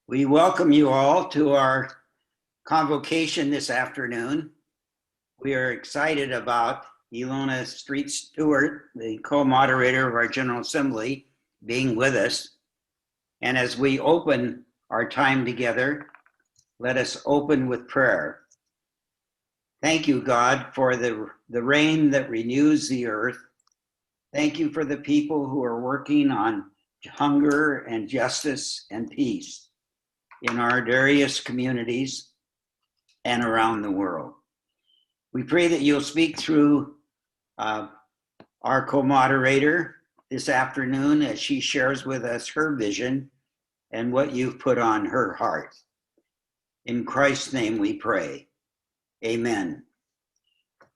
We welcome you all to our convocation this afternoon. We are excited about Elona Street-Stewart, the co-moderator of our General Assembly, being with us. And as we open our time together, let us open with prayer. Thank you, God, for the rain that renews the earth. Thank you for the people who are working on hunger and justice and peace in our various communities and around the world. We pray that you'll speak through our co-moderator this afternoon as she shares with us her vision and what you've put on her heart. In Christ's name we pray, amen.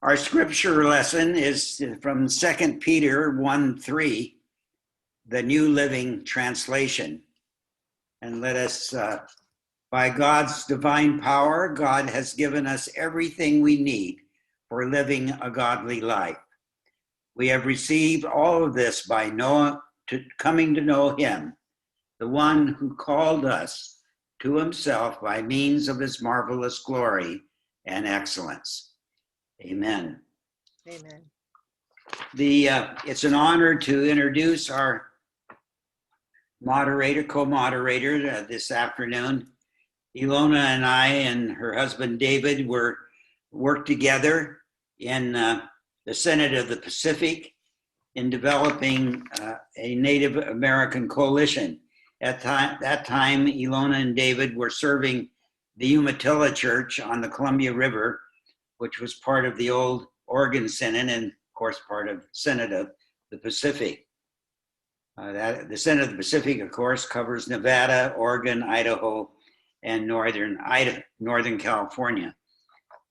Our scripture lesson is from 2 Peter 1:3, the New Living Translation. And let us, by God's divine power, God has given us everything we need for living a godly life. We have received all of this by coming to know him, the one who called us to himself by means of his marvelous glory and excellence. Amen. Amen. It's an honor to introduce our co-moderator this afternoon. Elona and I and her husband David worked together in the Synod of the Pacific in developing a Native American coalition. At that time, Elona and David were serving the Umatilla Church on the Columbia River, which was part of the old Oregon Synod and, of course, part of Synod of the Pacific. The Synod of the Pacific, of course, covers Nevada, Oregon, Idaho, and Northern California.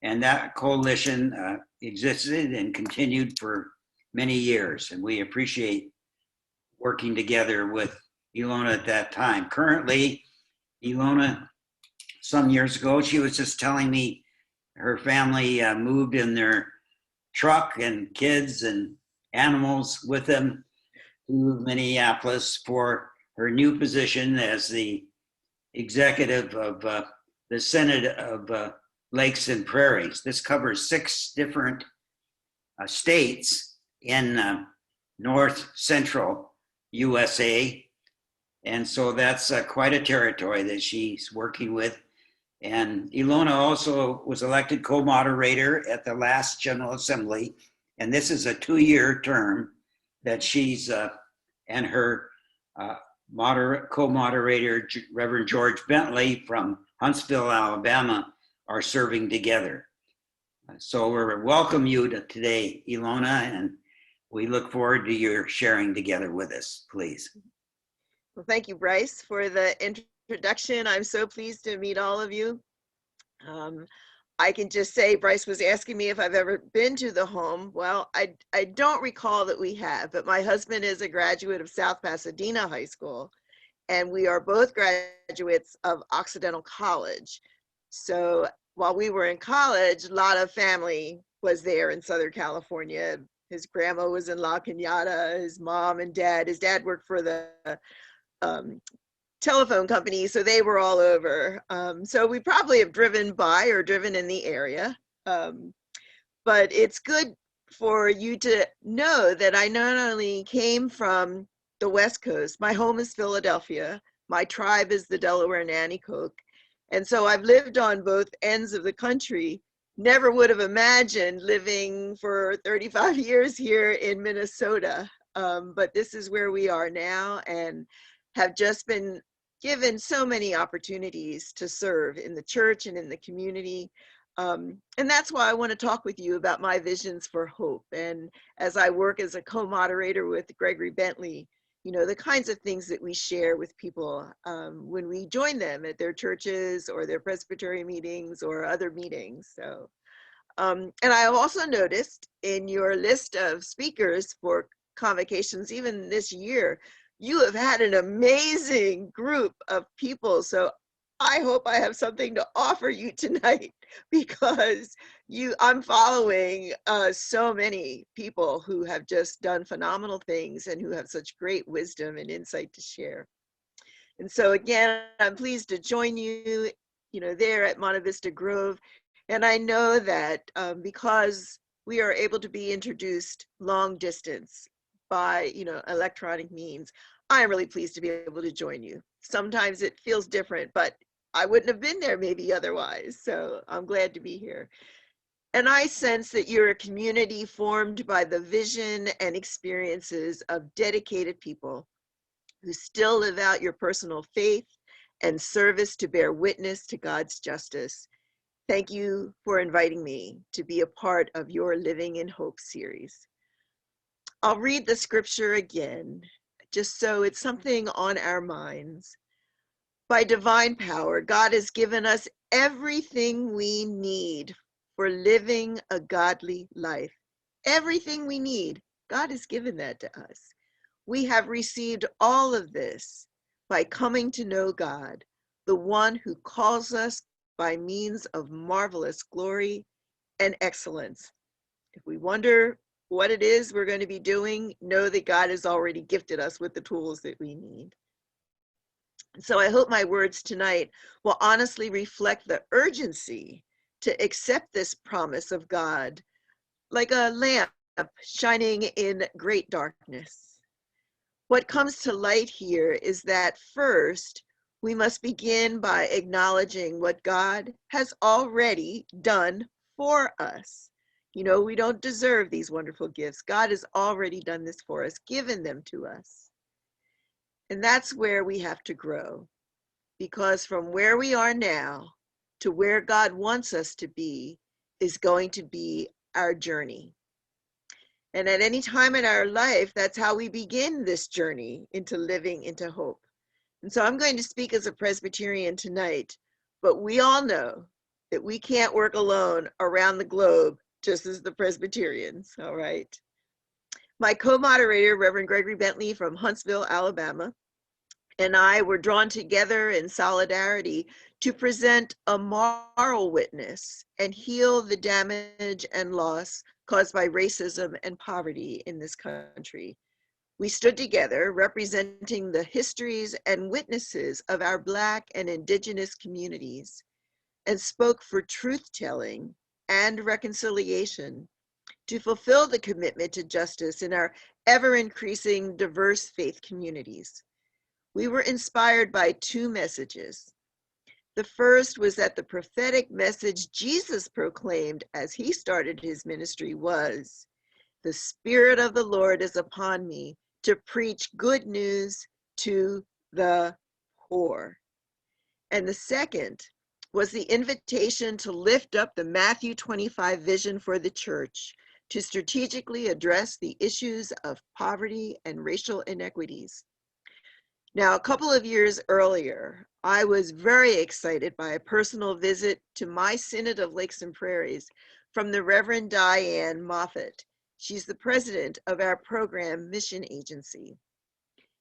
And that coalition existed and continued for many years. And we appreciate working together with Elona at that time. Currently, Elona, some years ago, she was just telling me her family moved in their truck and kids and animals with them to Minneapolis for her new position as the executive of the Synod of Lakes and Prairies. This covers 6 different states in north central USA. And so that's quite a territory that she's working with. And Elona also was elected co-moderator at the last General Assembly. And this is a 2-year term that she's and her co-moderator, Reverend George Bentley from Huntsville, Alabama, are serving together. So we welcome you today, Elona, and we look forward to your sharing together with us, please. Well, thank you, Bryce, for the introduction. I'm so pleased to meet all of you. I can just say Bryce was asking me if I've ever been to the home. Well, I don't recall that we have, but my husband is a graduate of South Pasadena High School, and we are both graduates of Occidental College. So while we were in college, a lot of family was there in Southern California. His grandma was in La Cañada, his mom and dad. His dad worked for the telephone company, so they were all over. So we probably have driven by or driven in the area. But it's good for you to know that I not only came from the West Coast, my home is Philadelphia, my tribe is the Delaware Nanticoke, and so I've lived on both ends of the country. Never would have imagined living for 35 years here in Minnesota, but this is where we are now and have just been given so many opportunities to serve in the church and in the community. And that's why I want to talk with you about my visions for hope. And as I work as a co-moderator with Gregory Bentley, you know, the kinds of things that we share with people when we join them at their churches or their Presbyterian meetings or other meetings. So, and I also noticed in your list of speakers for convocations, even this year, you have had an amazing group of people. So I hope I have something to offer you tonight because I'm following so many people who have just done phenomenal things and who have such great wisdom and insight to share. And so again, I'm pleased to join you, there at Monte Vista Grove. And I know that because we are able to be introduced long distance by, electronic means, I'm really pleased to be able to join you. Sometimes it feels different, but I wouldn't have been there maybe otherwise. So I'm glad to be here. And I sense that you're a community formed by the vision and experiences of dedicated people who still live out your personal faith and service to bear witness to God's justice. Thank you for inviting me to be a part of your Living in Hope series. I'll read the scripture again, just so it's something on our minds. By divine power, God has given us everything we need for living a godly life. Everything we need, God has given that to us. We have received all of this by coming to know God, the one who calls us by means of marvelous glory and excellence. If we wonder what it is we're going to be doing, know that God has already gifted us with the tools that we need. So I hope my words tonight will honestly reflect the urgency to accept this promise of God, like a lamp shining in great darkness. What comes to light here is that first, we must begin by acknowledging what God has already done for us. We don't deserve these wonderful gifts. God has already done this for us, given them to us. And that's where we have to grow, because from where we are now to where God wants us to be is going to be our journey. And at any time in our life, that's how we begin this journey into living into hope. And so I'm going to speak as a Presbyterian tonight, but we all know that we can't work alone around the globe, just as the Presbyterians, all right? My co-moderator, Reverend Gregory Bentley from Huntsville, Alabama, and I were drawn together in solidarity to present a moral witness and heal the damage and loss caused by racism and poverty in this country. We stood together representing the histories and witnesses of our Black and Indigenous communities and spoke for truth-telling and reconciliation to fulfill the commitment to justice in our ever-increasing diverse faith communities. We were inspired by two messages. The first was that the prophetic message Jesus proclaimed as he started his ministry was, "The Spirit of the Lord is upon me to preach good news to the poor." And the second was the invitation to lift up the Matthew 25 vision for the church to strategically address the issues of poverty and racial inequities. Now, a couple of years earlier, I was very excited by a personal visit to my Synod of Lakes and Prairies from the Reverend Diane Moffat. She's the president of our program mission agency.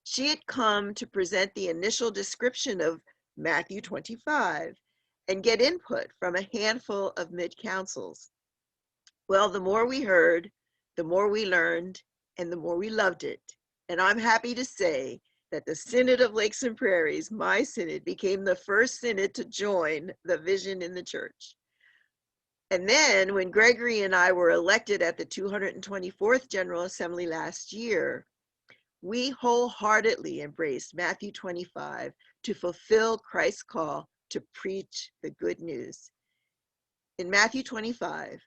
She had come to present the initial description of Matthew 25 and get input from a handful of mid-councils. Well, the more we heard, the more we learned, and the more we loved it. And I'm happy to say that the Synod of Lakes and Prairies, my synod, became the first synod to join the vision in the church. And then when Gregory and I were elected at the 224th General Assembly last year, we wholeheartedly embraced Matthew 25 to fulfill Christ's call to preach the good news. In Matthew 25,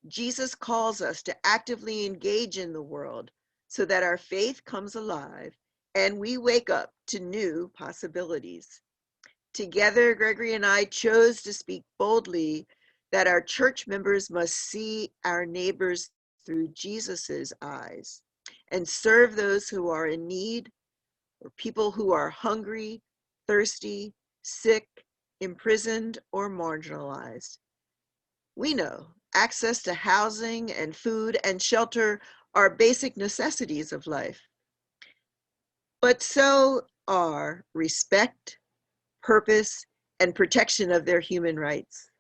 Jesus calls us to actively engage in the world so that our faith comes alive and we wake up to new possibilities. Together, Gregory and I chose to speak boldly that our church members must see our neighbors through Jesus's eyes and serve those who are in need, or people who are hungry, thirsty, sick, imprisoned, or marginalized. We know access to housing and food and shelter are basic necessities of life. But so are respect, purpose, and protection of their human rights.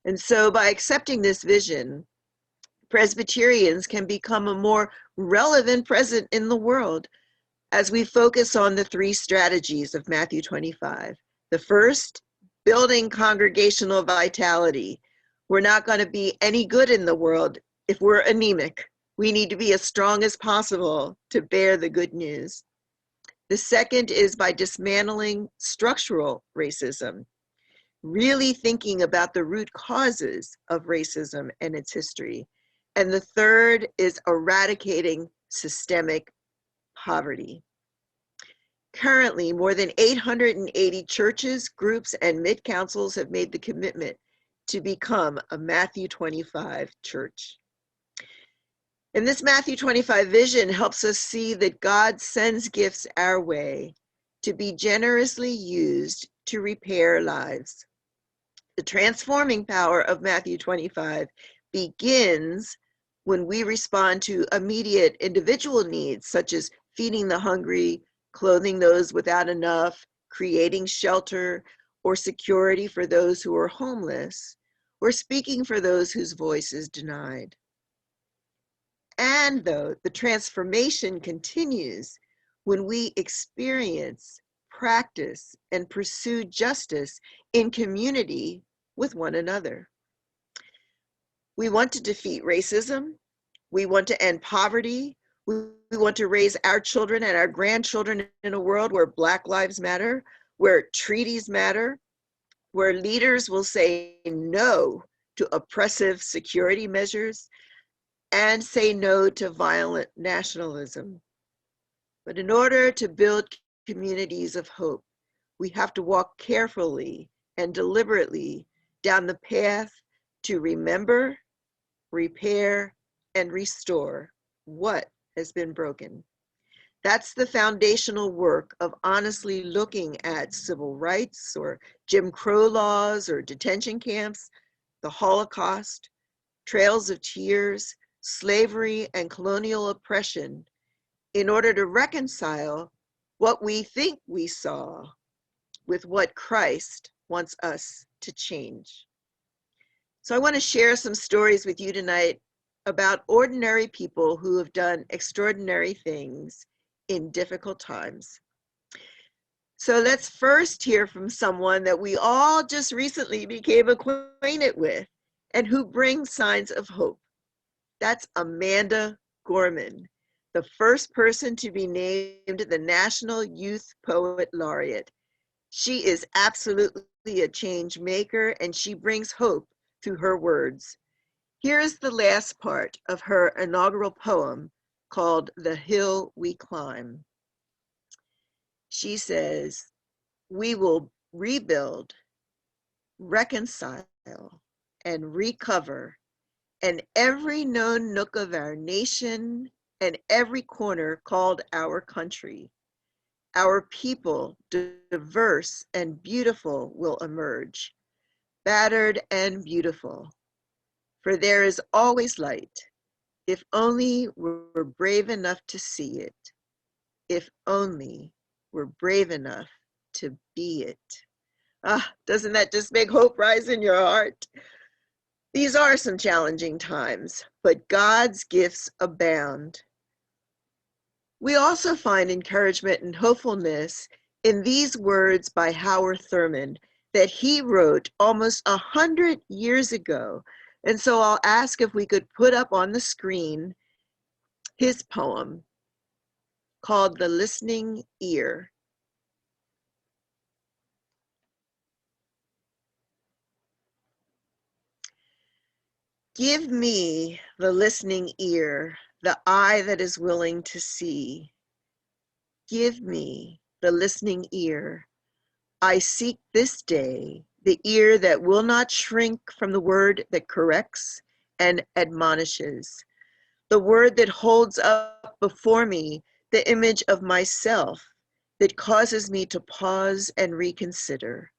And so by accepting this vision, Presbyterians can become a more relevant presence in the world, as we focus on the three strategies of Matthew 25. The first, building congregational vitality. We're not going to be any good in the world if we're anemic. We need to be as strong as possible to bear the good news. The second is by dismantling structural racism, really thinking about the root causes of racism and its history. And the third is eradicating systemic poverty. Currently, more than 880 churches, groups, and mid-councils have made the commitment to become a Matthew 25 church. And this Matthew 25 vision helps us see that God sends gifts our way to be generously used to repair lives. The transforming power of Matthew 25 begins when we respond to immediate individual needs, such as feeding the hungry, clothing those without enough, creating shelter or security for those who are homeless, or speaking for those whose voice is denied. And though the transformation continues when we experience, practice, and pursue justice in community with one another. We want to defeat racism. We want to end poverty. We want to raise our children and our grandchildren in a world where Black lives matter, where treaties matter, where leaders will say no to oppressive security measures and say no to violent nationalism. But in order to build communities of hope, we have to walk carefully and deliberately down the path to remember, repair, and restore what has been broken. That's the foundational work of honestly looking at civil rights or Jim Crow laws or detention camps, the Holocaust, trails of tears, slavery, and colonial oppression in order to reconcile what we think we saw with what Christ wants us to change. So I want to share some stories with you tonight about ordinary people who have done extraordinary things in difficult times. So let's first hear from someone that we all just recently became acquainted with and who brings signs of hope. That's Amanda Gorman, the first person to be named the National Youth Poet Laureate. She is absolutely a change maker, and she brings hope through her words. Here is the last part of her inaugural poem called The Hill We Climb. She says, "We will rebuild, reconcile, and recover, and every known nook of our nation and every corner called our country. Our people, diverse and beautiful, will emerge, battered and beautiful. For there is always light, if only we're brave enough to see it, if only we're brave enough to be it." Ah, doesn't that just make hope rise in your heart? These are some challenging times, but God's gifts abound. We also find encouragement and hopefulness in these words by Howard Thurman that he wrote almost 100 years ago. And so I'll ask if we could put up on the screen his poem called The Listening Ear. Give me the listening ear, the eye that is willing to see. Give me the listening ear. I seek this day the ear that will not shrink from the word that corrects and admonishes, the word that holds up before me the image of myself that causes me to pause and reconsider,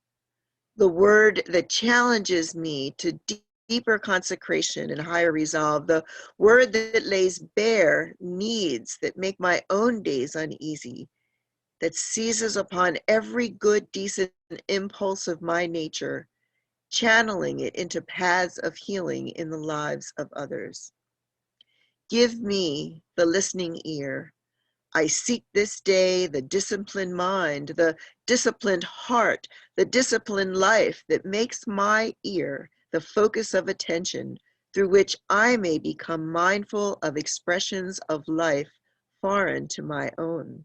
the word that challenges me to deeper consecration and higher resolve, the word that lays bare needs that make my own days uneasy, that seizes upon every good, decent impulse of my nature, channeling it into paths of healing in the lives of others. Give me the listening ear. I seek this day the disciplined mind, the disciplined heart, the disciplined life that makes my ear the focus of attention, through which I may become mindful of expressions of life foreign to my own.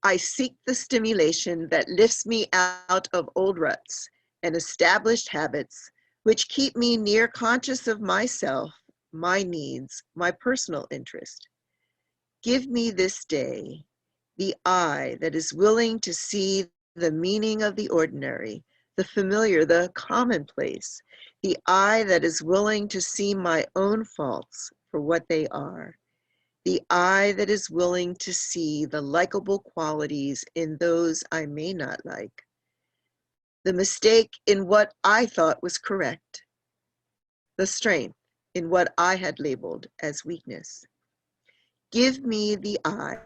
I seek the stimulation that lifts me out of old ruts and established habits, which keep me near conscious of myself, my needs, my personal interest. Give me this day the eye that is willing to see the meaning of the ordinary, the familiar, the commonplace, the eye that is willing to see my own faults for what they are, the eye that is willing to see the likable qualities in those I may not like, the mistake in what I thought was correct, the strength in what I had labeled as weakness. Give me the eye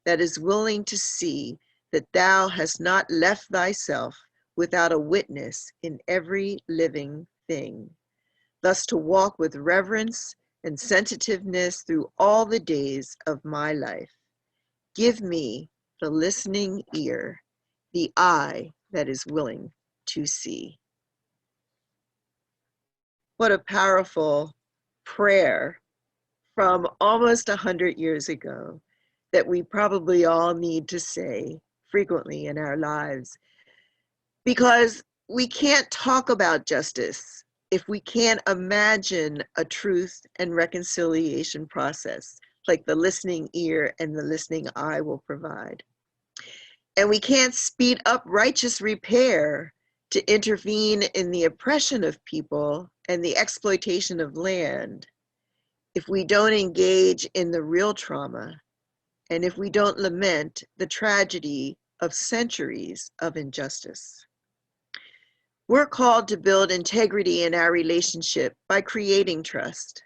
that is willing to see that thou hast not left thyself without a witness in every living thing, thus to walk with reverence and sensitiveness through all the days of my life. Give me the listening ear, the eye that is willing to see. What a powerful prayer from almost 100 years ago that we probably all need to say frequently in our lives, because we can't talk about justice if we can't imagine a truth and reconciliation process like the listening ear and the listening eye will provide. And we can't speed up righteous repair to intervene in the oppression of people and the exploitation of land if we don't engage in the real trauma and if we don't lament the tragedy of centuries of injustice. We're called to build integrity in our relationship by creating trust.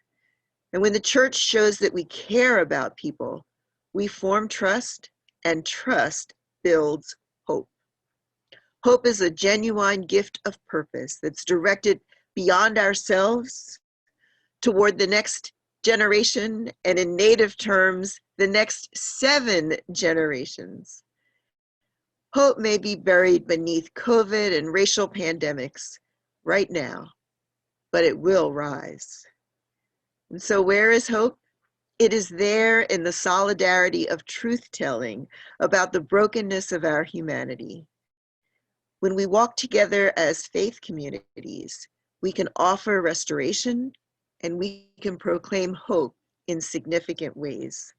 And when the church shows that we care about people, we form trust, and trust builds hope. Hope is a genuine gift of purpose that's directed beyond ourselves toward the next generation, and in Native terms, the next 7 generations. Hope may be buried beneath COVID and racial pandemics right now, but it will rise. And so where is hope? It is there in the solidarity of truth-telling about the brokenness of our humanity. When we walk together as faith communities, we can offer restoration and we can proclaim hope in significant ways.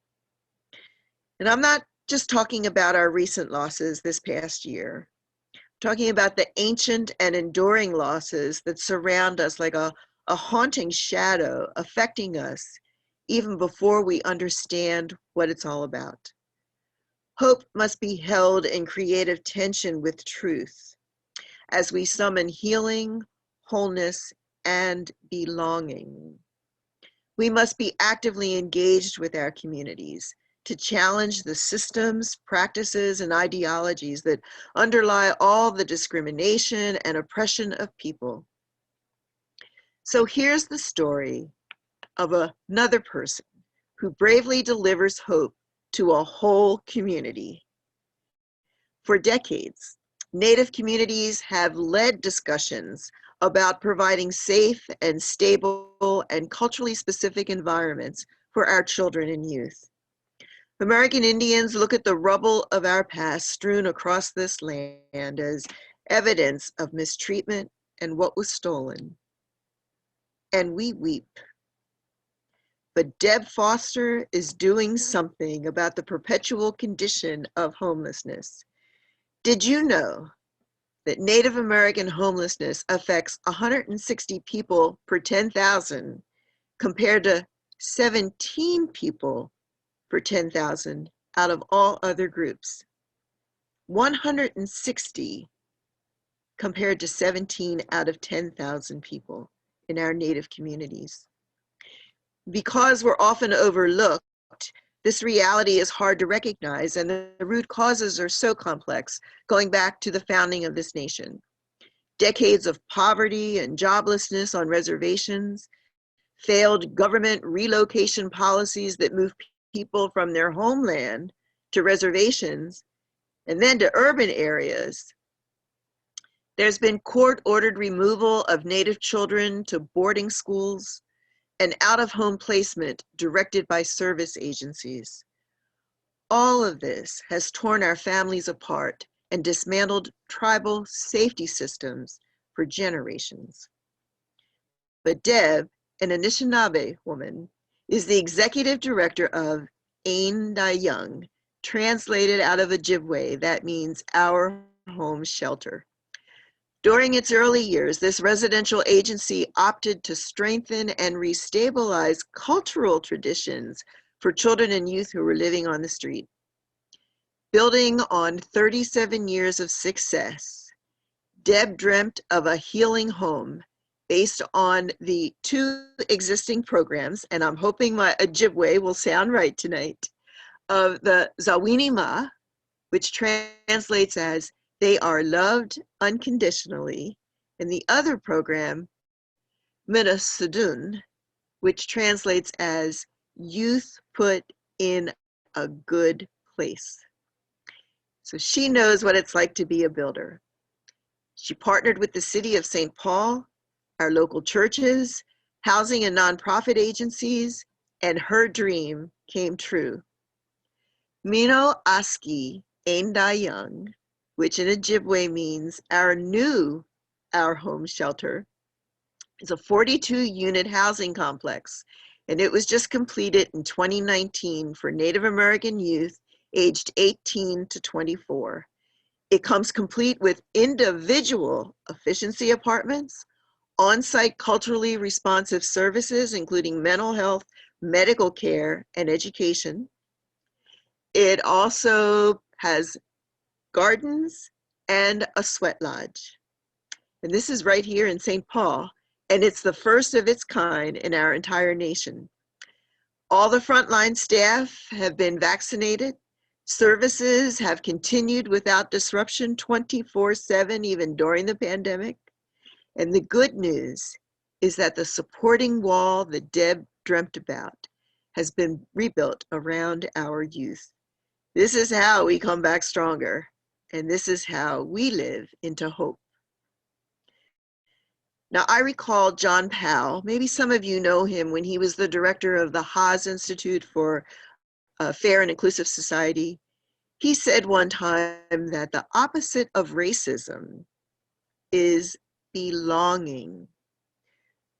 And I'm not just talking about our recent losses this past year. I'm talking about the ancient and enduring losses that surround us like a haunting shadow affecting us even before we understand what it's all about. Hope must be held in creative tension with truth as we summon healing, wholeness, and belonging. We must be actively engaged with our communities to challenge the systems, practices, and ideologies that underlie all the discrimination and oppression of people. So here's the story of another person who bravely delivers hope to a whole community. For decades, Native communities have led discussions about providing safe and stable and culturally specific environments for our children and youth. American Indians look at the rubble of our past strewn across this land as evidence of mistreatment and what was stolen. And we weep. But Deb Foster is doing something about the perpetual condition of homelessness. Did you know that Native American homelessness affects 160 people per 10,000 compared to 17 people per 10,000 out of all other groups? 160 compared to 17 out of 10,000 people in our Native communities. Because we're often overlooked, this reality is hard to recognize, and the root causes are so complex, going back to the founding of this nation. decades of poverty and joblessness on reservations, failed government relocation policies that move people from their homeland to reservations and then to urban areas. There's been court-ordered removal of Native children to boarding schools and out-of-home placement directed by service agencies. All of this has torn our families apart and dismantled tribal safety systems for generations. But Deb, an Anishinaabe woman, is the executive director of Ain Da Young, translated out of Ojibwe, that means our home shelter. During its early years, this residential agency opted to strengthen and restabilize cultural traditions for children and youth who were living on the street. Building on 37 years of success, Deb dreamt of a healing home based on the 2 existing programs, and I'm hoping my Ojibwe will sound right tonight, of the Zawinima, which translates as "they are loved unconditionally," and the other program, Minasudun, which translates as "youth put in a good place." So she knows what it's like to be a builder. She partnered with the city of St. Paul, our local churches, housing and nonprofit agencies, and her dream came true. Mino Aski Ain Da Young, which in Ojibwe means our home shelter, is a 42-unit housing complex, and it was just completed in 2019 for Native American youth aged 18 to 24. It comes complete with individual efficiency apartments, on-site culturally responsive services, including mental health, medical care, and education. It also has gardens and a sweat lodge. And this is right here in St. Paul, and it's the first of its kind in our entire nation. All the frontline staff have been vaccinated. Services have continued without disruption 24/7, even during the pandemic. And the good news is that the supporting wall that Deb dreamt about has been rebuilt around our youth. This is how we come back stronger, and this is how we live into hope. Now, I recall John Powell. Maybe some of you know him when he was the director of the Haas Institute for Fair and Inclusive Society. He said one time that the opposite of racism is belonging.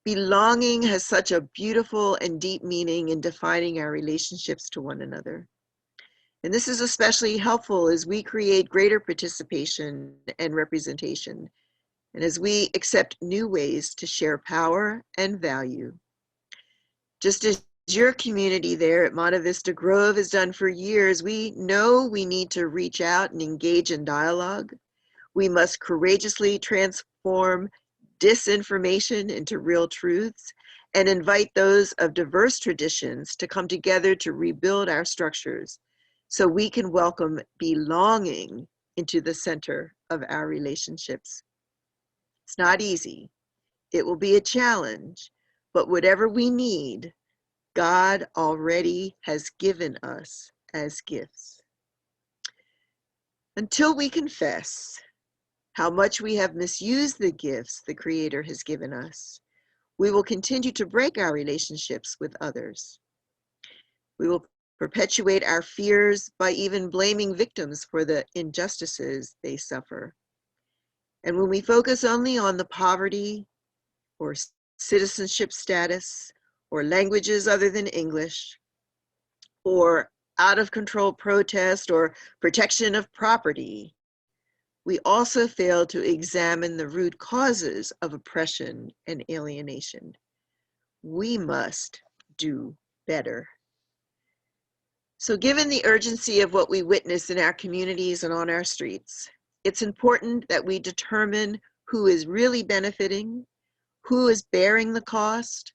Belonging has such a beautiful and deep meaning in defining our relationships to one another. And this is especially helpful as we create greater participation and representation, and as we accept new ways to share power and value. Just as your community there at Monte Vista Grove has done for years, we know we need to reach out and engage in dialogue. We must courageously transform disinformation into real truths and invite those of diverse traditions to come together to rebuild our structures so we can welcome belonging into the center of our relationships. It's not easy. It will be a challenge, but whatever we need, God already has given us as gifts. Until we confess how much we have misused the gifts the Creator has given us, we will continue to break our relationships with others. We will perpetuate our fears by even blaming victims for the injustices they suffer. And when we focus only on the poverty or citizenship status or languages other than English or out of control protest or protection of property, we also fail to examine the root causes of oppression and alienation. We must do better. So given the urgency of what we witness in our communities and on our streets, it's important that we determine who is really benefiting, who is bearing the cost,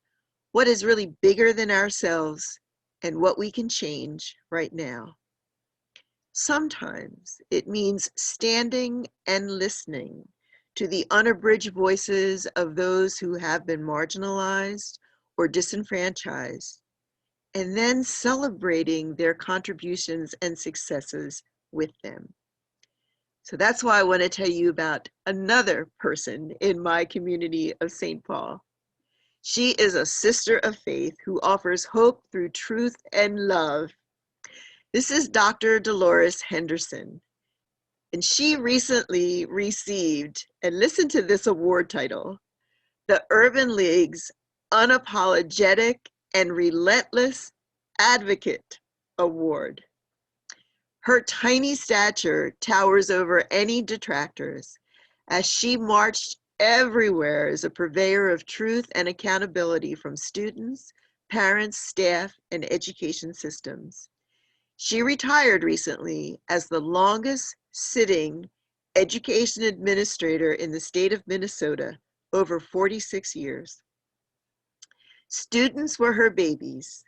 what is really bigger than ourselves, and what we can change right now. Sometimes it means standing and listening to the unabridged voices of those who have been marginalized or disenfranchised, and then celebrating their contributions and successes with them. So that's why I want to tell you about another person in my community of St. Paul. She is a sister of faith who offers hope through truth and love. This is Dr. Dolores Henderson. And she recently received, and listen to this award title, the Urban League's Unapologetic and Relentless Advocate Award. Her tiny stature towers over any detractors as she marched everywhere as a purveyor of truth and accountability from students, parents, staff, and education systems. She retired recently as the longest sitting education administrator in the state of Minnesota, over 46 years. Students were her babies,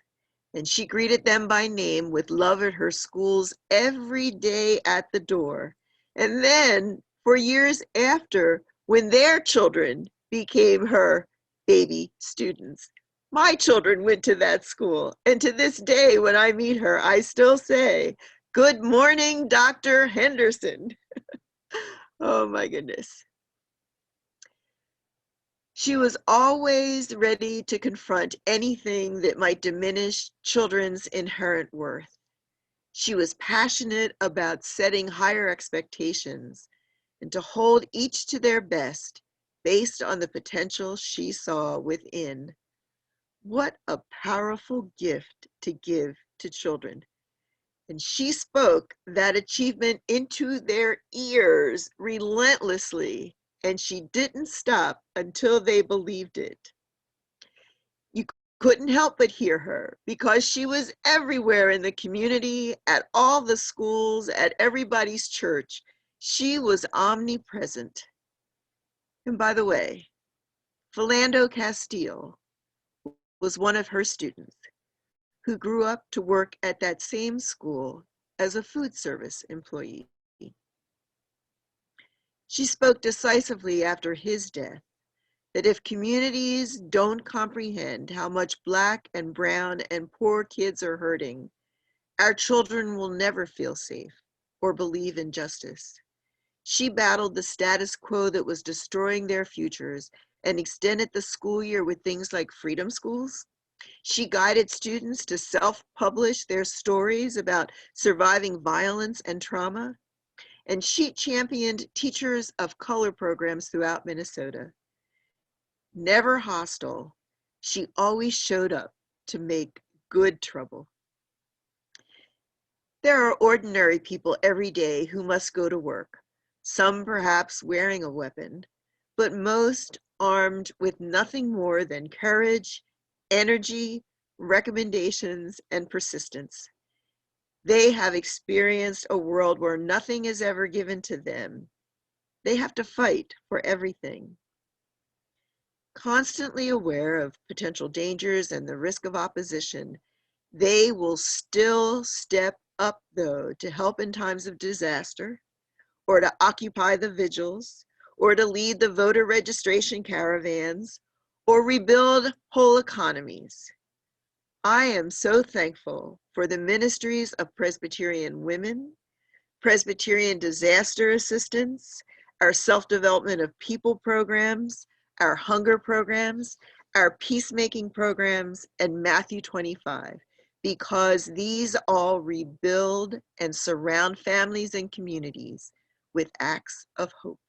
and she greeted them by name with love at her schools every day at the door. And then for years after, when their children became her baby students. My children went to that school, and to this day, when I meet her, I still say, "Good morning, Dr. Henderson." Oh my goodness. She was always ready to confront anything that might diminish children's inherent worth. She was passionate about setting higher expectations and to hold each to their best based on the potential she saw within. What a powerful gift to give to children. And she spoke that achievement into their ears relentlessly, and she didn't stop until they believed it. You couldn't help but hear her because she was everywhere in the community, at all the schools, at everybody's church. She was omnipresent. And by the way, Philando Castile was one of her students who grew up to work at that same school as a food service employee. She spoke decisively after his death that if communities don't comprehend how much Black and brown and poor kids are hurting, our children will never feel safe or believe in justice. She battled the status quo that was destroying their futures and extended the school year with things like freedom schools. She guided students to self-publish their stories about surviving violence and trauma. And she championed teachers of color programs throughout Minnesota. Never hostile, she always showed up to make good trouble. There are ordinary people every day who must go to work, some perhaps wearing a weapon, but most armed with nothing more than courage, energy, recommendations, and persistence. They have experienced a world where nothing is ever given to them. They have to fight for everything. Constantly aware of potential dangers and the risk of opposition, they will still step up, though, to help in times of disaster, or to occupy the vigils, or to lead the voter registration caravans, or rebuild whole economies. I am so thankful for the ministries of Presbyterian women, Presbyterian disaster assistance, our self-development of people programs, our hunger programs, our peacemaking programs, and Matthew 25, because these all rebuild and surround families and communities with acts of hope.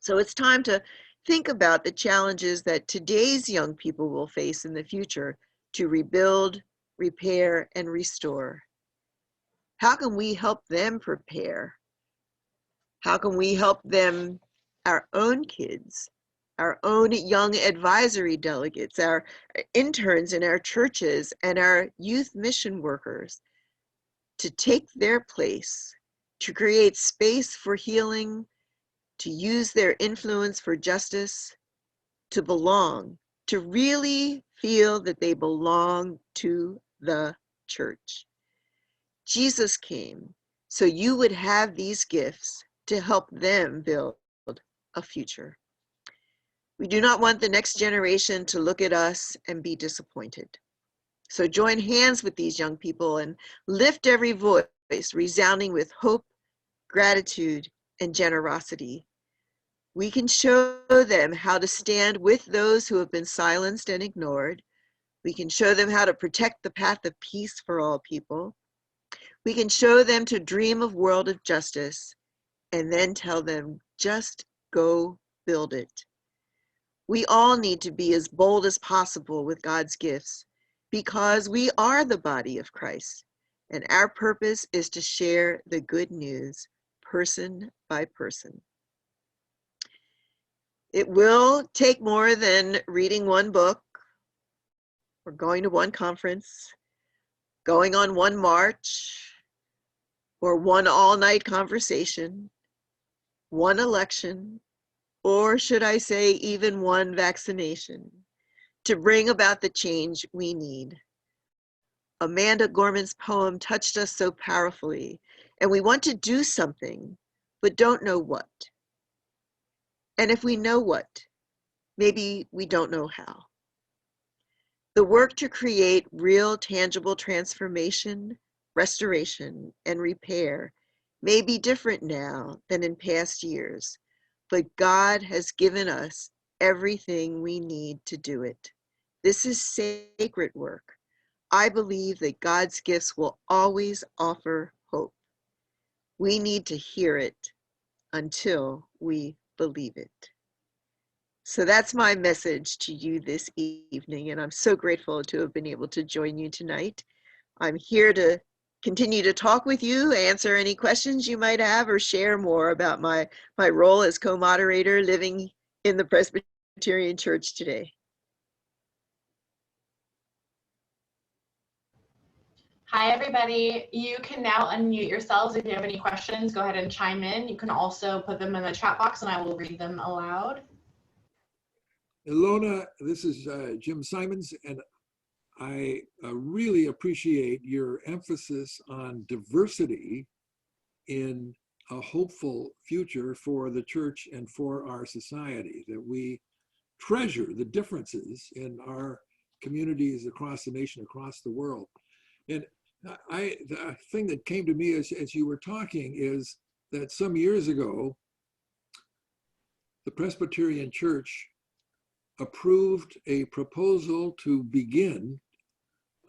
So it's time to think about the challenges that today's young people will face in the future to rebuild, repair, and restore. How can we help them prepare? How can we help them, our own kids, our own young advisory delegates, our interns in our churches, and our youth mission workers to take their place, to create space for healing, to use their influence for justice, to belong, to really feel that they belong to the church. Jesus came so you would have these gifts to help them build a future. We do not want the next generation to look at us and be disappointed. So join hands with these young people and lift every voice resounding with hope, gratitude, and generosity. We can show them how to stand with those who have been silenced and ignored. We can show them how to protect the path of peace for all people. We can show them to dream of world of justice and then tell them, just go build it. We all need to be as bold as possible with God's gifts because we are the body of Christ, and our purpose is to share the good news person by person. It will take more than reading one book or going to one conference, going on one march, or one all-night conversation, one election, or should I say even one vaccination, to bring about the change we need. Amanda Gorman's poem touched us so powerfully, and we want to do something, but don't know what. And if we know what, maybe we don't know how. The work to create real tangible transformation, restoration, and repair may be different now than in past years, but God has given us everything we need to do it. This is sacred work. I believe that God's gifts will always offer hope. We need to hear it until we believe it. So that's my message to you this evening, and I'm so grateful to have been able to join you tonight. I'm here to continue to talk with you, answer any questions you might have, or share more about my role as co-moderator living in the Presbyterian Church today. Hi, everybody. You can now unmute yourselves. If you have any questions, go ahead and chime in. You can also put them in the chat box and I will read them aloud. Elona, this is Jim Simons, and I really appreciate your emphasis on diversity in a hopeful future for the church and for our society, that we treasure the differences in our communities across the nation, across the world. And the thing that came to me as you were talking is that some years ago, the Presbyterian Church approved a proposal to begin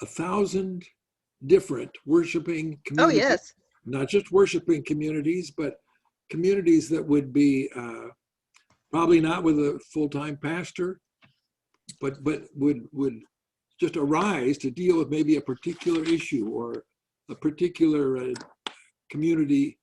1,000 different worshiping communities. Oh, yes. Not just worshiping communities, but communities that would be probably not with a full-time pastor, but would just arise to deal with maybe a particular issue or a particular community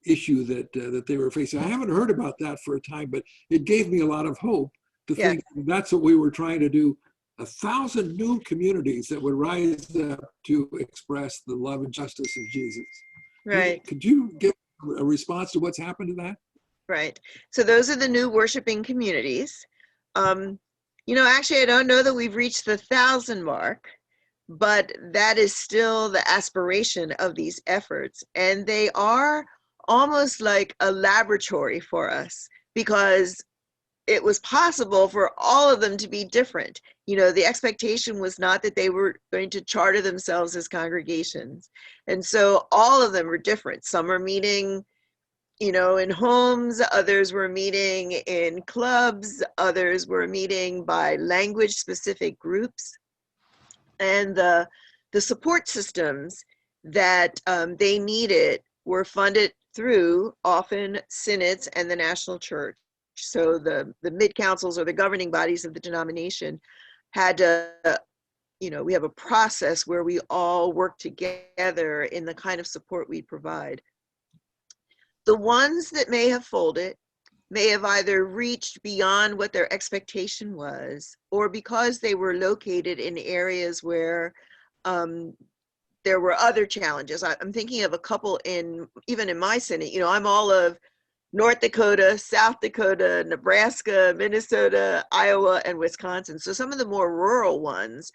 issue that they were facing. I haven't heard about that for a time, but it gave me a lot of hope to think that's what we were trying to do. 1,000 new communities that would rise up to express the love and justice of Jesus. Right. Could you give a response to what's happened to that? Right. So those are the new worshiping communities. You know, actually, I don't know that we've reached the 1,000 mark, but that is still the aspiration of these efforts. And they are almost like a laboratory for us because it was possible for all of them to be different. You know, the expectation was not that they were going to charter themselves as congregations. And so all of them were different. Some are meeting, you know, in homes, others were meeting in clubs, others were meeting by language specific groups. And the support systems that they needed were funded through often synods and the national church. So the mid-councils or the governing bodies of the denomination had to, you know, we have a process where we all work together in the kind of support we provide. The ones that may have folded may have either reached beyond what their expectation was, or because they were located in areas where there were other challenges. I'm thinking of a couple even in my synod. You know, I'm all of North Dakota, South Dakota, Nebraska, Minnesota, Iowa, and Wisconsin. So some of the more rural ones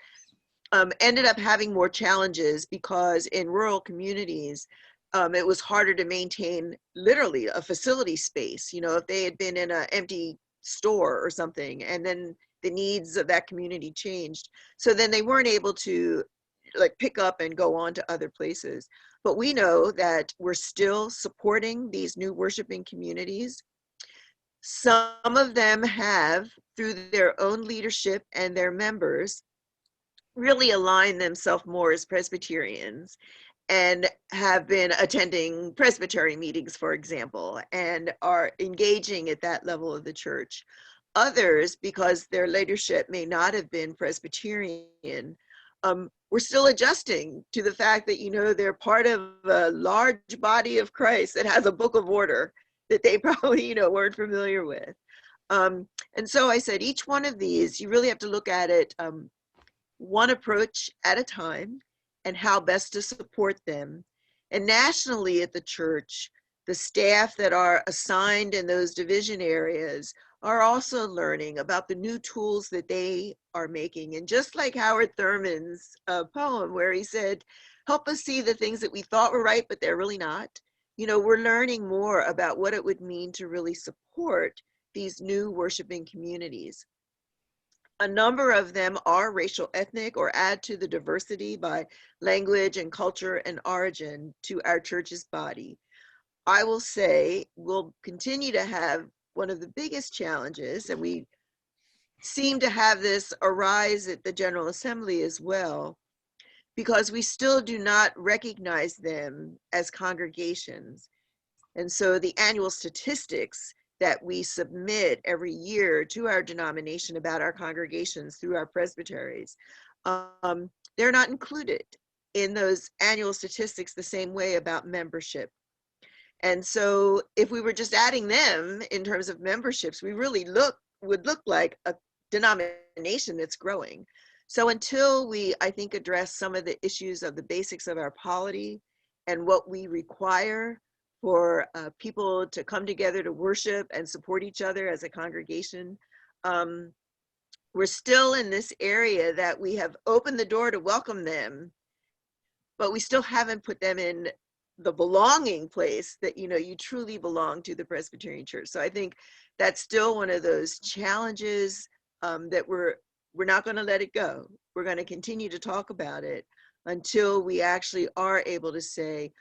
ended up having more challenges because in rural communities, it was harder to maintain literally a facility space. You know, if they had been in an empty store or something, and then the needs of that community changed. So then they weren't able to like pick up and go on to other places. But we know that we're still supporting these new worshiping communities. Some of them have, through their own leadership and their members, really aligned themselves more as Presbyterians and have been attending presbytery meetings, for example, and are engaging at that level of the church. Others, because their leadership may not have been Presbyterian, we're still adjusting to the fact that, you know, they're part of a large body of Christ that has a book of order that they probably, you know, weren't familiar with. And so I said, each one of these, you really have to look at it one approach at a time and how best to support them. And nationally at the church, the staff that are assigned in those division areas are also learning about the new tools that they are making. And just like Howard Thurman's poem where he said, help us see the things that we thought were right, but they're really not. You know, we're learning more about what it would mean to really support these new worshiping communities. A number of them are racial, ethnic, or add to the diversity by language and culture and origin to our church's body. I will say we'll continue to have one of the biggest challenges, and we seem to have this arise at the General Assembly as well, because we still do not recognize them as congregations. And so the annual statistics that we submit every year to our denomination about our congregations through our presbyteries, they're not included in those annual statistics the same way about membership. And so if we were just adding them in terms of memberships, we really would look like a denomination that's growing. So until we, I think, address some of the issues of the basics of our polity and what we require for people to come together to worship and support each other as a congregation, we're still in this area that we have opened the door to welcome them, but we still haven't put them in the belonging place that, you know, you truly belong to the Presbyterian Church. So I think that's still one of those challenges that we're not going to let it go. We're going to continue to talk about it until we actually are able to say,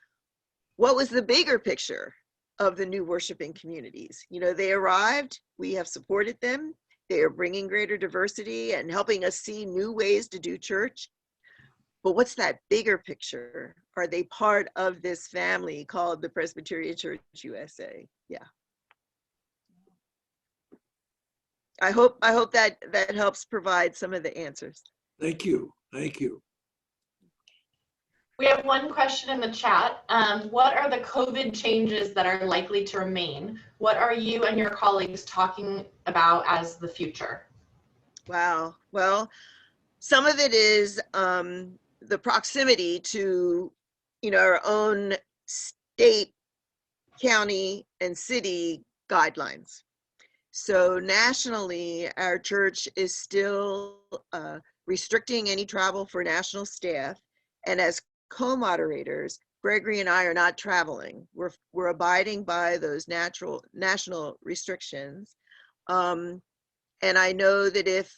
what was the bigger picture of the new worshiping communities? You know, they arrived, we have supported them. They are bringing greater diversity and helping us see new ways to do church. But what's that bigger picture? Are they part of this family called the Presbyterian Church USA? Yeah. I hope that helps provide some of the answers. Thank you. Thank you. We have one question in the chat. What are the COVID changes that are likely to remain? What are you and your colleagues talking about as the future? Wow. Well, some of it is the proximity to, you know, our own state, county, and city guidelines. So nationally, our church is still restricting any travel for national staff. And as co-moderators, Gregory and I are not traveling. We're abiding by those national restrictions. And I know that if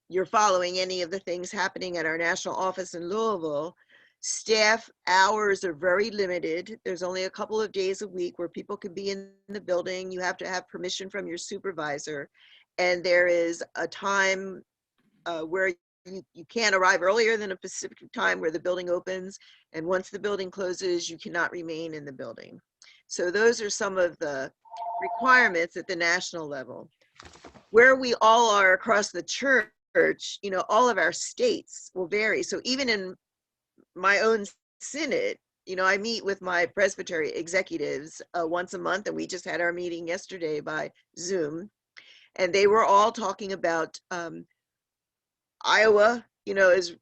you're following any of the things happening at our national office in Louisville, staff hours are very limited. There's only a couple of days a week where people can be in the building. You have to have permission from your supervisor. And there is a time where you can't arrive earlier than a specific time where the building opens. And once the building closes, you cannot remain in the building. So those are some of the requirements at the national level. Where we all are across the church, you know, all of our states will vary. So even in my own synod, you know, I meet with my presbytery executives once a month, and we just had our meeting yesterday by Zoom, and they were all talking about Iowa, you know, has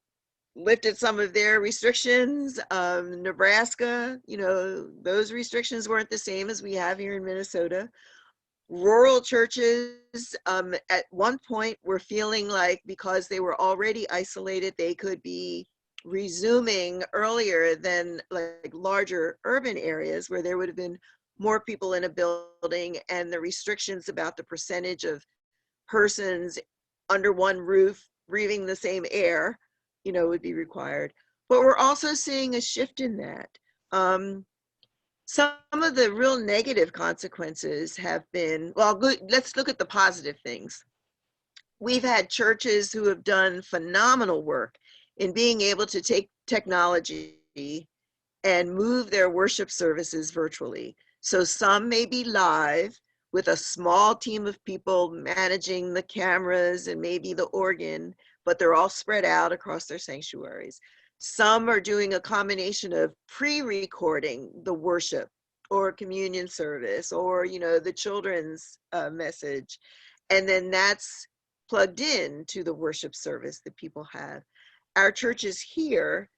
lifted some of their restrictions. Nebraska, you know, those restrictions weren't the same as we have here in Minnesota. Rural churches at one point were feeling like because they were already isolated, they could be resuming earlier than like larger urban areas where there would have been more people in a building, and the restrictions about the percentage of persons under one roof breathing the same air, you know, would be required. But we're also seeing a shift in that. Some of the real negative consequences have been, well, good, let's look at the positive things. We've had churches who have done phenomenal work in being able to take technology and move their worship services virtually. So some may be live with a small team of people managing the cameras and maybe the organ, but they're all spread out across their sanctuaries. Some are doing a combination of pre-recording the worship or communion service or, you know, the children's message. And then that's plugged in to the worship service that people have. Our churches here,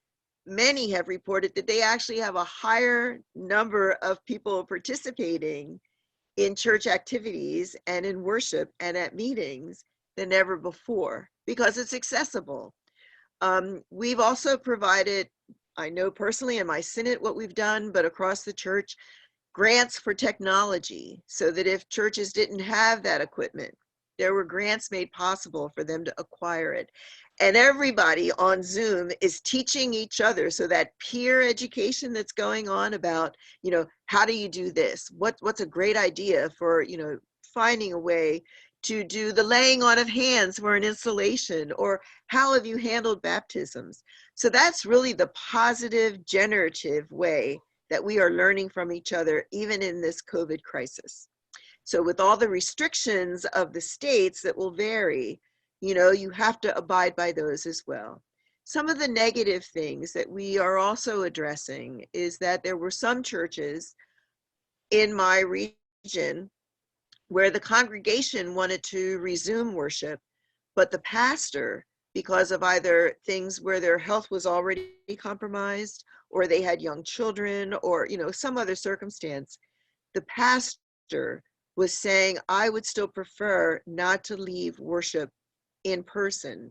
many have reported that they actually have a higher number of people participating in church activities and in worship and at meetings than ever before because it's accessible. We've also provided, I know personally in my synod what we've done, but across the church, grants for technology so that if churches didn't have that equipment, there were grants made possible for them to acquire it. And everybody on Zoom is teaching each other. So that peer education that's going on about, you know, how do you do this? What's a great idea for, you know, finding a way to do the laying on of hands for an installation, or how have you handled baptisms? So that's really the positive, generative way that we are learning from each other, even in this COVID crisis. So with all the restrictions of the states that will vary, you know, you have to abide by those as well. Some of the negative things that we are also addressing is that there were some churches in my region where the congregation wanted to resume worship, but the pastor, because of either things where their health was already compromised, or they had young children, or, you know, some other circumstance, the pastor was saying, I would still prefer not to leave worship in person.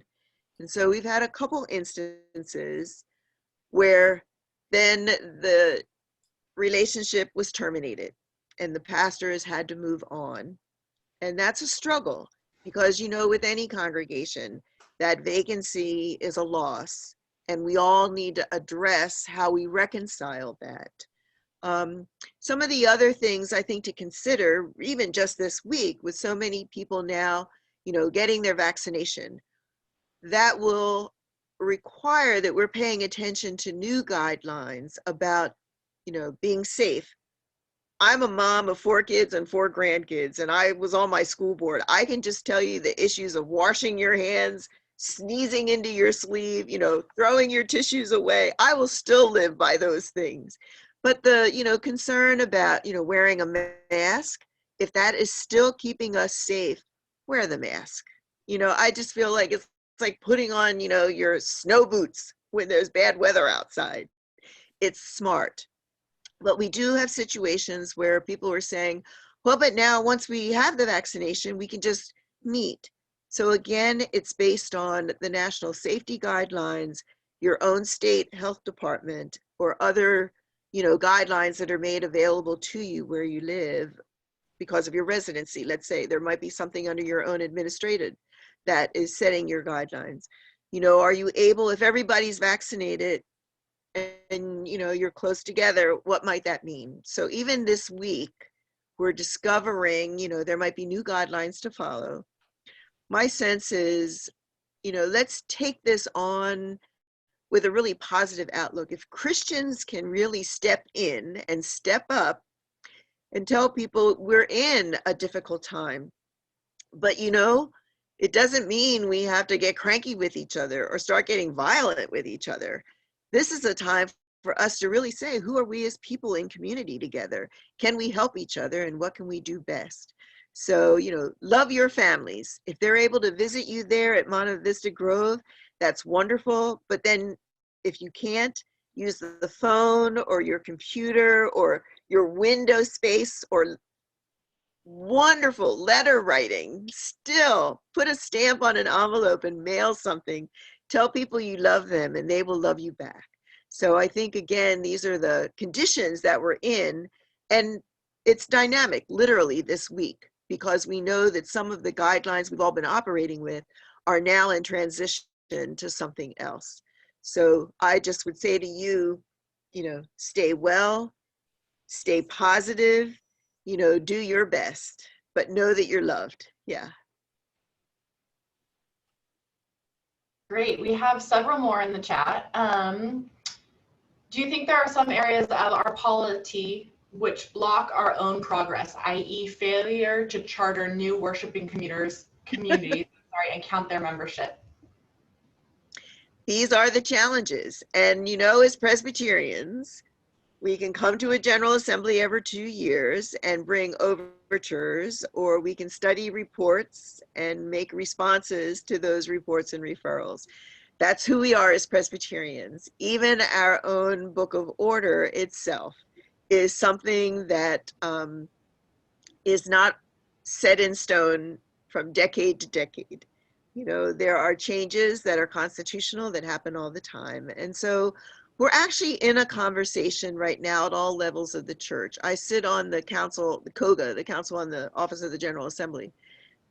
And so we've had a couple instances where then the relationship was terminated and the pastor has had to move on. And that's a struggle because, you know, with any congregation, that vacancy is a loss, and we all need to address how we reconcile that. Some of the other things I think to consider, even just this week, with so many people now, you know, getting their vaccination, that will require that we're paying attention to new guidelines about, you know, being safe. I'm a mom of 4 kids and 4 grandkids, and I was on my school board. I can just tell you the issues of washing your hands, sneezing into your sleeve, you know, throwing your tissues away. I will still live by those things. But the, you know, concern about, you know, wearing a mask, if that is still keeping us safe, wear the mask. You know, I just feel like it's like putting on, you know, your snow boots when there's bad weather outside. It's smart. But we do have situations where people are saying, well, but now once we have the vaccination, we can just meet. So again, it's based on the national safety guidelines, your own state health department, or other, you know, guidelines that are made available to you where you live because of your residency. Let's say there might be something under your own administrative that is setting your guidelines. You know, are you able, if everybody's vaccinated, and you know you're close together, what might that mean? So even this week we're discovering, you know, there might be new guidelines to follow. My sense is, you know, let's take this on with a really positive outlook. If Christians can really step in and step up and tell people we're in a difficult time, but you know, it doesn't mean we have to get cranky with each other or start getting violent with each other. This is a time for us to really say, who are we as people in community together? Can we help each other, and what can we do best? So, you know, love your families. If they're able to visit you there at Monte Vista Grove, that's wonderful. But then if you can't, use the phone or your computer or your window space or wonderful letter writing. Still put a stamp on an envelope and mail something Tell people you love them and they will love you back. So I think, again, these are the conditions that we're in, and it's dynamic literally this week, because we know that some of the guidelines we've all been operating with are now in transition to something else. So I just would say to you, stay well, stay positive, do your best, but know that you're loved. Yeah. Great. We have several more in the chat. Do you think there are some areas of our polity which block our own progress, i.e. failure to charter new worshiping communities and count their membership? These are the challenges. And, as Presbyterians, we can come to a General Assembly every 2 years and bring overtures, or we can study reports and make responses to those reports and referrals. That's who we are as Presbyterians. Even our own Book of Order itself is something that is not set in stone from decade to decade. There are changes that are constitutional that happen all the time. And so we're actually in a conversation right now at all levels of the church. I sit on the council, the COGA, the Council on the Office of the General Assembly,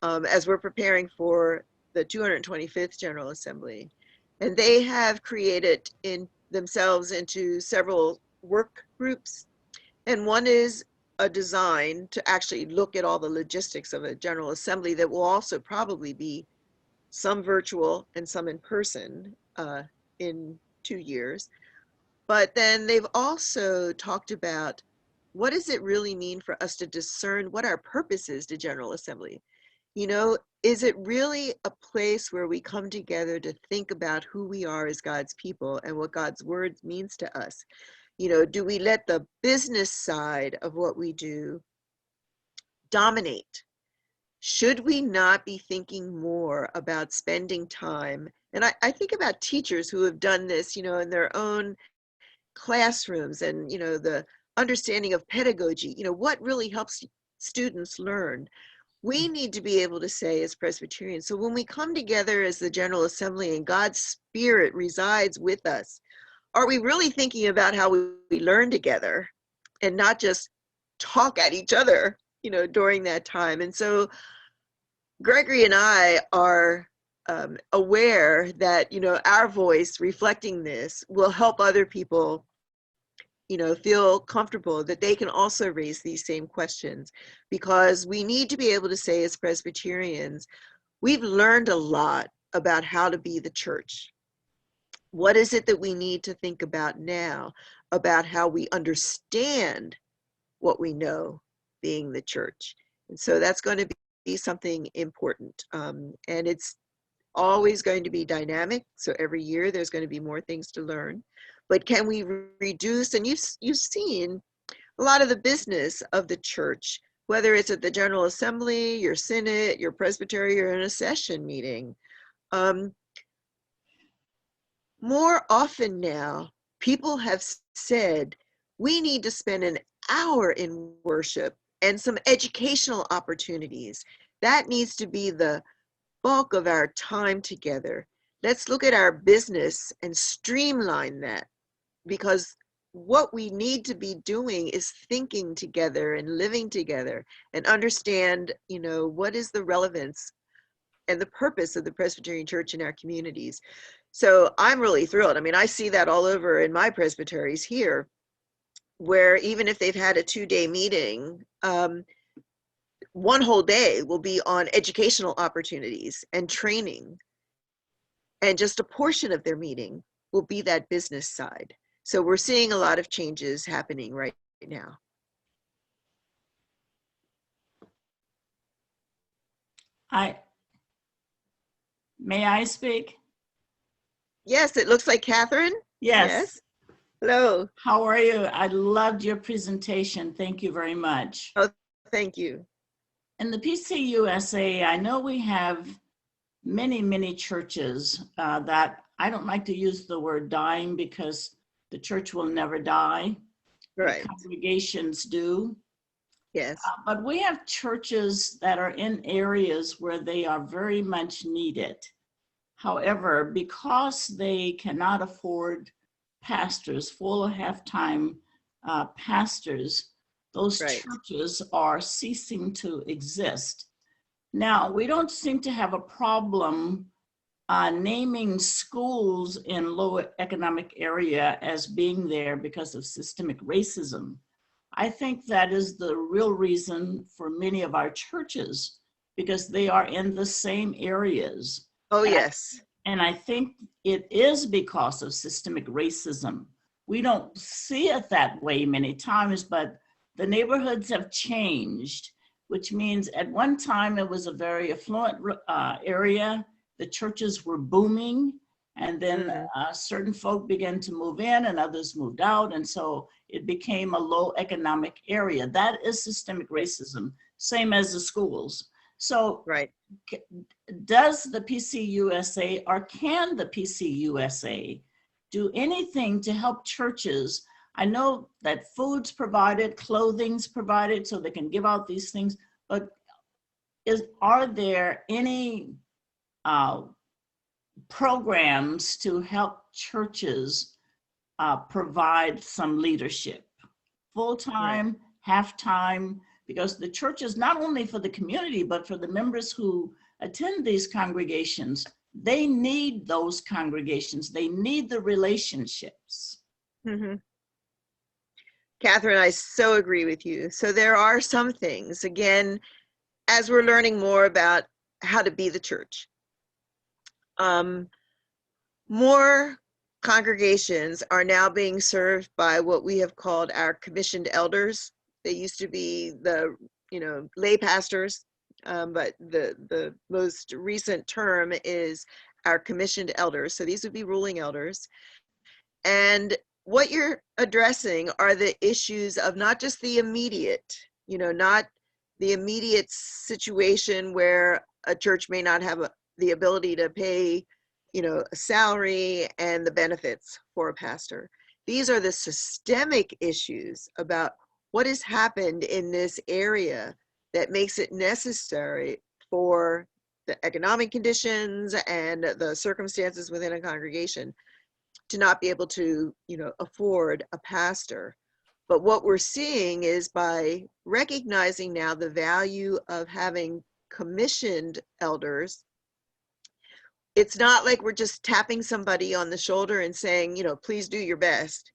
as we're preparing for the 225th General Assembly. And they have created themselves into several work groups. And one is a design to actually look at all the logistics of a General Assembly that will also probably be some virtual and some in person in 2 years. But then they've also talked about, what does it really mean for us to discern what our purpose is to General Assembly? Is it really a place where we come together to think about who we are as God's people and what God's word means to us? Do we let the business side of what we do dominate? Should we not be thinking more about spending time? And I think about teachers who have done this, in their own classrooms, and, the understanding of pedagogy, what really helps students learn. We need to be able to say as Presbyterians, so when we come together as the General Assembly and God's Spirit resides with us, are we really thinking about how we learn together and not just talk at each other, during that time? And so Gregory and I are aware that, our voice reflecting this will help other people feel comfortable that they can also raise these same questions, because we need to be able to say as Presbyterians, we've learned a lot about how to be the church. What is it that we need to think about now about how we understand what we know being the church? And so that's going to be something important. And it's always going to be dynamic. So every year there's going to be more things to learn. But can we reduce, and you've seen a lot of the business of the church, whether it's at the General Assembly, your Synod, your Presbytery, or in a session meeting. More often now, people have said, we need to spend an hour in worship and some educational opportunities. That needs to be the bulk of our time together. Let's look at our business and streamline that, because what we need to be doing is thinking together and living together and understand, what is the relevance and the purpose of the Presbyterian Church in our communities. So I'm really thrilled. I mean, I see that all over in my presbyteries here, where even if they've had a 2-day meeting, one whole day will be on educational opportunities and training. And just a portion of their meeting will be that business side. So we're seeing a lot of changes happening right now. May I speak? Yes, it looks like Catherine. Yes. Hello. How are you? I loved your presentation. Thank you very much. Oh, thank you. In the PCUSA, I know we have many, many churches that I don't like to use the word dying, because the church will never die. Right. Congregations do. Yes. But we have churches that are in areas where they are very much needed. However, because they cannot afford pastors, full or half-time pastors, those Right. churches are ceasing to exist. Now, we don't seem to have a problem naming schools in low economic area as being there because of systemic racism. I think that is the real reason for many of our churches, because they are in the same areas. Oh, And yes. I think it is because of systemic racism. We don't see it that way many times, but the neighborhoods have changed, which means at one time it was a very affluent area. The churches were booming, and then certain folk began to move in and others moved out. And so it became a low economic area. That is systemic racism, same as the schools. So Right. does the PCUSA, or can the PCUSA do anything to help churches? I know that food's provided, clothing's provided, so they can give out these things, but are there any programs to help churches provide some leadership, full-time, half-time, because the church is not only for the community, but for the members who attend these congregations. They need those congregations. They need the relationships. Catherine, I so agree with you. So there are some things, again, as we're learning more about how to be the church, more congregations are now being served by what we have called our commissioned elders. They used to be the, lay pastors, but the most recent term is our commissioned elders. So these would be ruling elders. And what you're addressing are the issues of not just the immediate, not the immediate situation where a church may not have the ability to pay, a salary and the benefits for a pastor. These are the systemic issues about what has happened in this area that makes it necessary for the economic conditions and the circumstances within a congregation to not be able to, afford a pastor. But what we're seeing is by recognizing now the value of having commissioned elders, it's not like we're just tapping somebody on the shoulder and saying, please do your best.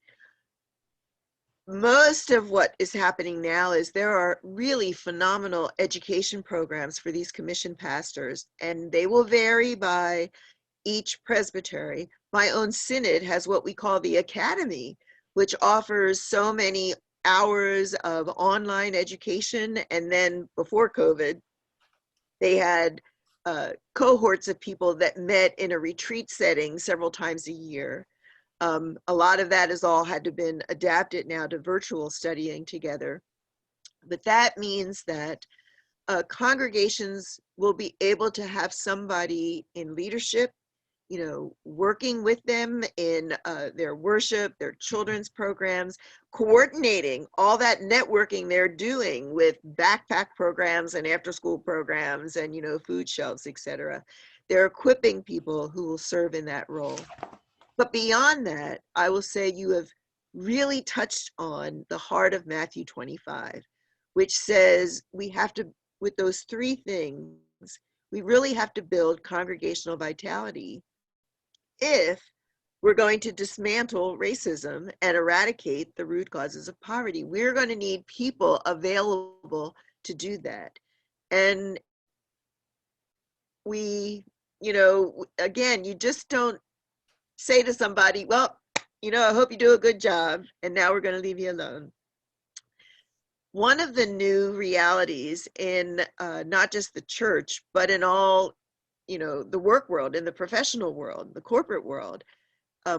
Most of what is happening now is there are really phenomenal education programs for these commissioned pastors, and they will vary by each presbytery. My own synod has what we call the academy, which offers so many hours of online education. And then before COVID, they had cohorts of people that met in a retreat setting several times a year. A lot of that has all had to been adapted now to virtual studying together. But that means that congregations will be able to have somebody in leadership, working with them in their worship, their children's programs, coordinating all that networking they're doing with backpack programs and after-school programs and, food shelves, etc. They're equipping people who will serve in that role. But beyond that, I will say you have really touched on the heart of Matthew 25, which says we have to, with those three things, we really have to build congregational vitality if we're going to dismantle racism and eradicate the root causes of poverty. We're going to need people available to do that. And we, again, you just don't say to somebody, well, I hope you do a good job, and now we're going to leave you alone. One of the new realities in not just the church, but in all, the work world, in the professional world, the corporate world,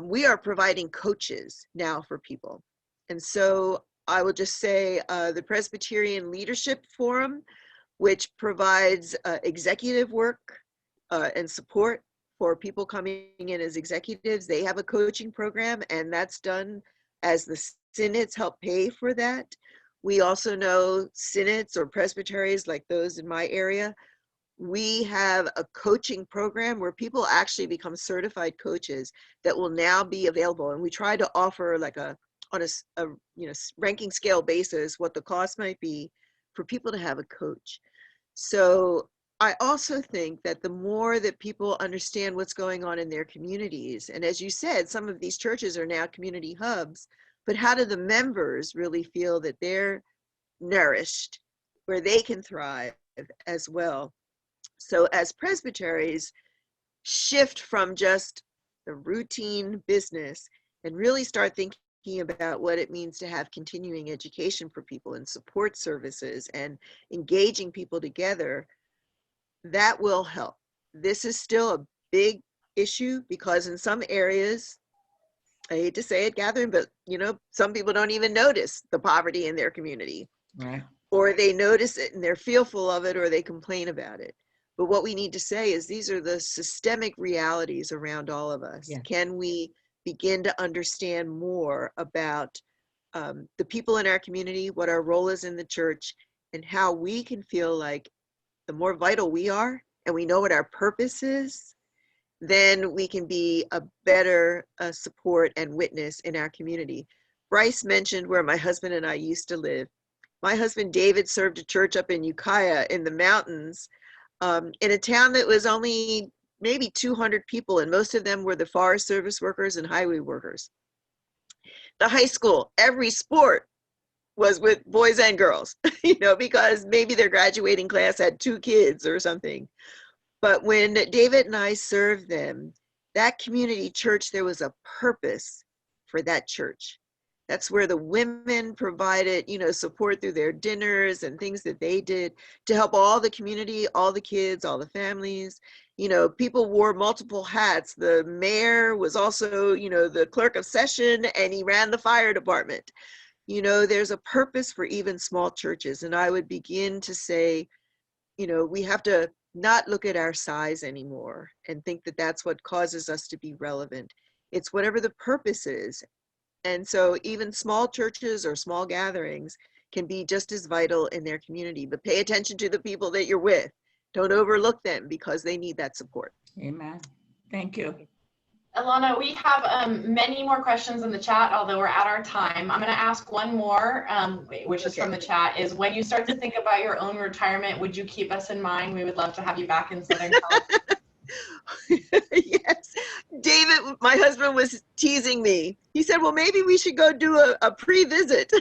we are providing coaches now for people. And so I will just say the Presbyterian Leadership Forum, which provides executive work and support for people coming in as executives. They have a coaching program, and that's done as the synods help pay for that. We also know synods or presbyteries like those in my area We have a coaching program where people actually become certified coaches that will now be available. And we try to offer like on a ranking scale basis what the cost might be for people to have a coach. So I also think that the more that people understand what's going on in their communities, and as you said, some of these churches are now community hubs, but how do the members really feel that they're nourished, where they can thrive as well? So as presbyteries shift from just the routine business and really start thinking about what it means to have continuing education for people and support services and engaging people together, that will help. This is still a big issue because in some areas, I hate to say it, Catherine, but some people don't even notice the poverty in their community. Right. Or they notice it and they're fearful of it, or they complain about it. But what we need to say is these are the systemic realities around all of us. Yeah. Can we begin to understand more about the people in our community, what our role is in the church, and how we can feel like the more vital we are and we know what our purpose is, then we can be a better support and witness in our community. Bryce mentioned where my husband and I used to live. My husband David served a church up in Ukiah in the mountains, in a town that was only maybe 200 people, and most of them were the Forest Service workers and highway workers. The high school, every sport was with boys and girls, because maybe their graduating class had 2 kids or something. But when David and I served them, that community church, there was a purpose for that church. That's where the women provided, support through their dinners and things that they did to help all the community, all the kids, all the families. People wore multiple hats. The mayor was also, the clerk of session, and he ran the fire department. There's a purpose for even small churches. And I would begin to say, we have to not look at our size anymore and think that that's what causes us to be relevant. It's whatever the purpose is. And so even small churches or small gatherings can be just as vital in their community, but pay attention to the people that you're with. Don't overlook them because they need that support. Amen. Thank you. Elona, we have many more questions in the chat, although we're at our time. I'm going to ask one more, which is from the chat, is when you start to think about your own retirement, would you keep us in mind? We would love to have you back in Southern California. Yes. David, my husband, was teasing me. He said, well, maybe we should go do a pre-visit.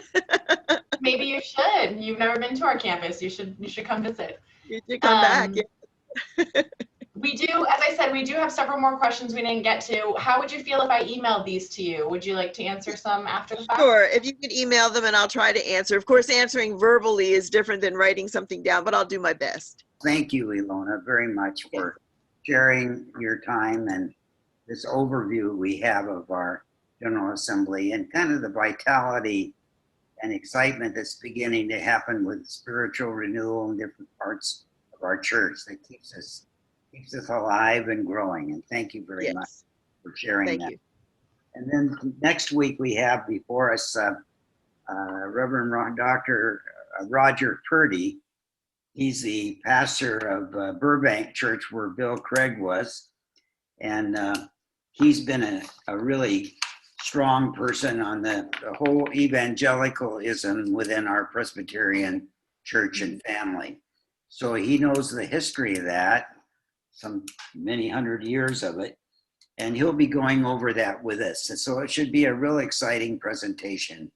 Maybe you should. You've never been to our campus. You should come visit. You should come back. Yeah. We do, as I said, we do have several more questions we didn't get to. How would you feel if I emailed these to you? Would you like to answer some after the fact? Sure. If you could email them and I'll try to answer. Of course, answering verbally is different than writing something down, but I'll do my best. Thank you, Elona, very much for sharing your time and this overview we have of our General Assembly and kind of the vitality and excitement that's beginning to happen with spiritual renewal in different parts of our church that keeps us alive and growing. And thank you very much for sharing that. Thank you. And then next week we have before us Reverend Dr. Roger Purdy. He's the pastor of Burbank Church where Bill Craig was. And he's been a really strong person on the whole evangelicalism within our Presbyterian church and family. So he knows the history of that, some many hundred years of it, and he'll be going over that with us. And so it should be a real exciting presentation.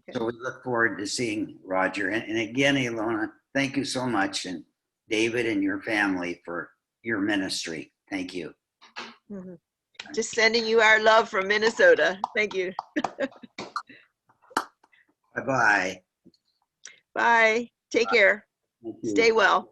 Okay. So we look forward to seeing Roger. And again, Elona, thank you so much, and David and your family for your ministry. Thank you. Mm-hmm. Just sending you our love from Minnesota. Thank you. Bye-bye. Bye. Take care. Stay well.